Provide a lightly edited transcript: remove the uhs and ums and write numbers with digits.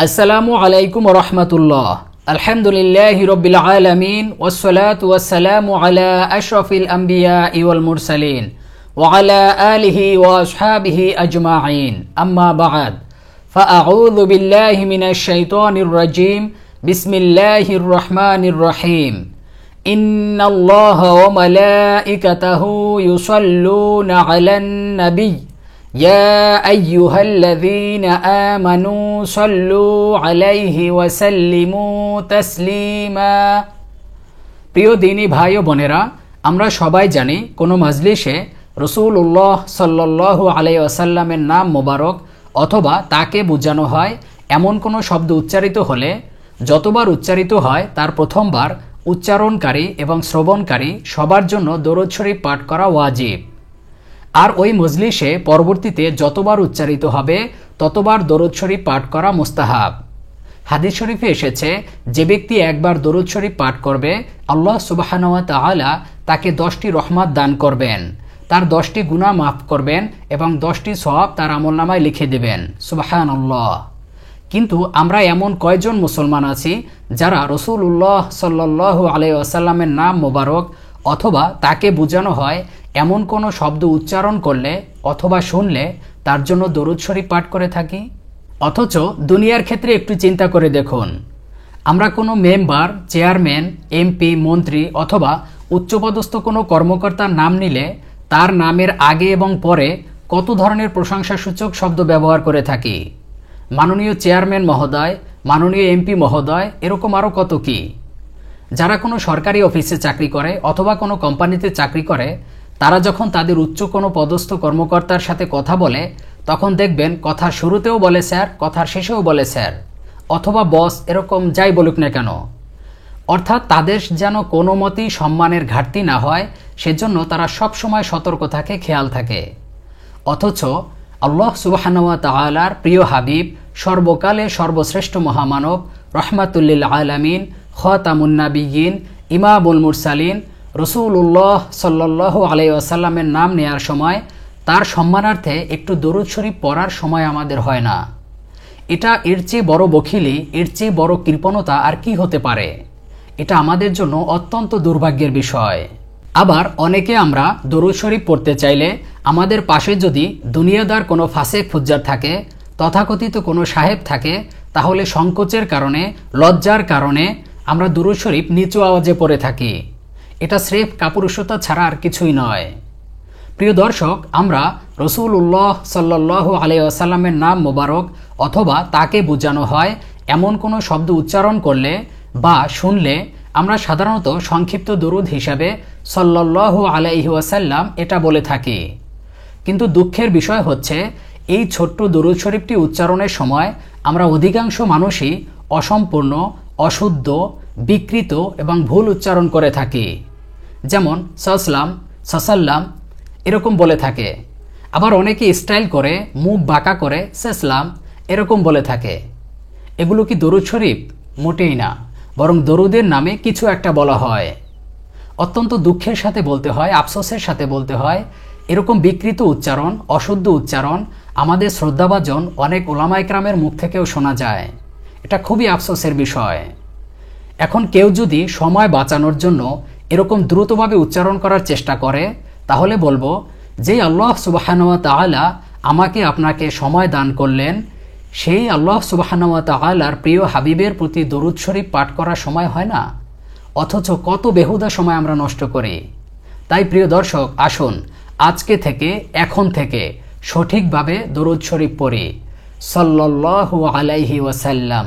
আসসালামু আলাইকুম ওয়া রাহমাতুল্লাহ। আলহামদুলিল্লাহি রাব্বিল আলামিন ওয়াসসালাতু ওয়াসসালামু আলা আশরাফিল আমবিয়া ওয়াল মুরসালিন ওয়া আলা আলিহি ওয়া আসহাবিহি আজমাইন। আম্মা বা'দ, ফাআউযু বিল্লাহি মিনাশ শাইতানির রাজীম। বিসমিল্লাহির রহমানির রহিম। ইন্নাল্লাহা ওয়া মালাইকাতাহু ইউসাল্লুনা আলান নাবী ইয়া আইয়ুহাল্লাযীনা আমানু সাল্লু আলাইহি ওয়া সাল্লিমু তাসলিমা। প্রিয় দ্বীনী ভাই ও বোনেরা, আমরা সবাই জানি কোনো মাজলিসে রাসূলুল্লাহ সাল্লাল্লাহু আলাইহি ওয়াসাল্লামের নাম মোবারক অথবা তাকে বোঝানো হয় এমন কোনো শব্দ উচ্চারিত হলে যতবার উচ্চারিত হয় তার প্রথমবার উচ্চারণকারী এবং শ্রবণকারী সবার জন্য দরুদ শরীফ পাঠ করা ওয়াজিব। আর ওই মজলিসে পরবর্তীতে যতবার উচ্চারিত হবে ততবার দরুদ শরীফ পাঠ করা মুস্তাহাব। হাদিস শরীফে এসেছে, যে ব্যক্তি একবার দরুদ শরীফ পাঠ করবে আল্লাহ সুবহানাহু ওয়া তাআলা তাকে 10টি রহমত দান করবেন, তার 10টি গুনাহ মাফ করবেন এবং 10টি সওয়াব তার আমলনামায় লিখে দেবেন। সুবহানাল্লাহ। কিন্তু আমরা এমন কয়জন মুসলমান আছি যারা রাসূলুল্লাহ সাল্লাল্লাহু আলাইহি ওয়াসাল্লামের নাম মোবারক অথবা তাকে বোঝানো হয় এমন কোনো শব্দ উচ্চারণ করলে অথবা শুনলে তার জন্য দরুদ শরীফ পাঠ করে থাকি? অথচ দুনিয়ার ক্ষেত্রে একটু চিন্তা করে দেখুন, আমরা কোনো মেম্বার, চেয়ারম্যান, এমপি, মন্ত্রী অথবা উচ্চপদস্থ কোনো কর্মকর্তার নাম নিলে তার নামের আগে এবং পরে কত ধরনের প্রশংসাসূচক শব্দ ব্যবহার করে থাকি। মাননীয় চেয়ারম্যান মহোদয়, মাননীয় এমপি মহোদয়, এরকম আরও কত কি। যারা কোনো সরকারি অফিসে চাকরি করে অথবা কোনো কোম্পানিতে চাকরি করে তারা যখন তাদের উচ্চ কোনো পদস্থ কর্মকর্তার সাথে কথা বলে তখন দেখবেন কথার শুরুতেও বলে স্যার, কথার শেষেও বলে স্যার অথবা বস, এরকম যাই বলুক না কেন। অর্থাৎ তাদের যেন কোনো মতেই সম্মানের ঘাটতি না হয় সেজন্য তারা সব সময় সতর্ক থাকে, খেয়াল থাকে। অথচ আল্লাহ সুবহানাহু ওয়া তাআলার প্রিয় হাবিব, সর্বকালে সর্বশ্রেষ্ঠ মহামানব, রহমাতুল্লিল আলামিন, খাতামুন নাবিয়্যিন, ইমামুল মুরসালিন রাসূলুল্লাহ সাল্লাল্লাহু আলাইহি ওয়াসাল্লামের নাম নেয়ার সময় তার সম্মানার্থে একটু দরুদ শরীফ পড়ার সময় আমাদের হয় না। এটা এর চেয়ে বড় বখিলি, এর চেয়ে বড় কৃপণতা আর কি হতে পারে? এটা আমাদের জন্য অত্যন্ত দুর্ভাগ্যের বিষয়। আবার অনেকে আমরা দরুদ শরীফ পড়তে চাইলে আমাদের পাশে যদি দুনিয়াদার কোনো ফাসেক ফুজ্জার থাকে, তথাকথিত কোনো সাহেব থাকে, তাহলে সংকোচের কারণে, লজ্জার কারণে আমরা দরুদ শরীফ নিচু আওয়াজে পড়ে থাকি। এটা স্রেফ কাপুরুষতা ছাড়া আর কিছুই নয়। প্রিয় দর্শক, আমরা রাসূলুল্লাহ সাল্লাল্লাহু আলাইহি ওয়াসাল্লামের নাম মোবারক অথবা তাকে বোঝানো হয় এমন কোনো শব্দ উচ্চারণ করলে বা শুনলে আমরা সাধারণত সংক্ষিপ্ত দরুদ হিসাবে সাল্লাল্লাহু আলাইহি ওয়াসাল্লাম এটা বলে থাকি। কিন্তু দুঃখের বিষয় হচ্ছে এই ছোট্ট দরুদ শরীফটি উচ্চারণের সময় আমরা অধিকাংশ মানুষই অসম্পূর্ণ, অশুদ্ধ, বিকৃত এবং ভুল উচ্চারণ করে থাকি। যেমন সাসলাম, সাসাল্লাম এরকম বলে থাকে। আবার অনেকে স্টাইল করে মুখ বাঁকা করে সেসলাম এরকম বলে থাকে। এগুলো কি দরুদ শরীফ? মোটেই না, বরং দরুদের নামে কিছু একটা বলা হয়। অত্যন্ত দুঃখের সাথে বলতে হয়, আফসোসের সাথে বলতে হয়, এরকম বিকৃত উচ্চারণ, অশুদ্ধ উচ্চারণ আমাদের শ্রদ্ধাভাজন অনেক উলামা ইকরামের মুখ থেকেও শোনা যায়। এটা খুবই আফসোসের বিষয়। এখন কেউ যদি সময় বাঁচানোর জন্য এরকম দ্রুতভাবে উচ্চারণ করার চেষ্টা করে তাহলে বলবো, যে আল্লাহ সুবহানাহু ওয়া তাআলা আমাকে আপনাকে সময় দান করলেন, সেই আল্লাহ সুবহানাহু ওয়া তাআলার প্রিয় হাবিবের প্রতি দরুদ শরীফ পাঠ করার সময় হয় না? অথচ কত বেহুদা সময় আমরা নষ্ট করি। তাই প্রিয় দর্শক, আসুন আজকে থেকে, এখন থেকে সঠিকভাবে দরুদ শরীফ পড়ি। সাল্লাল্লাহু আলাইহি ওয়াসাল্লাম।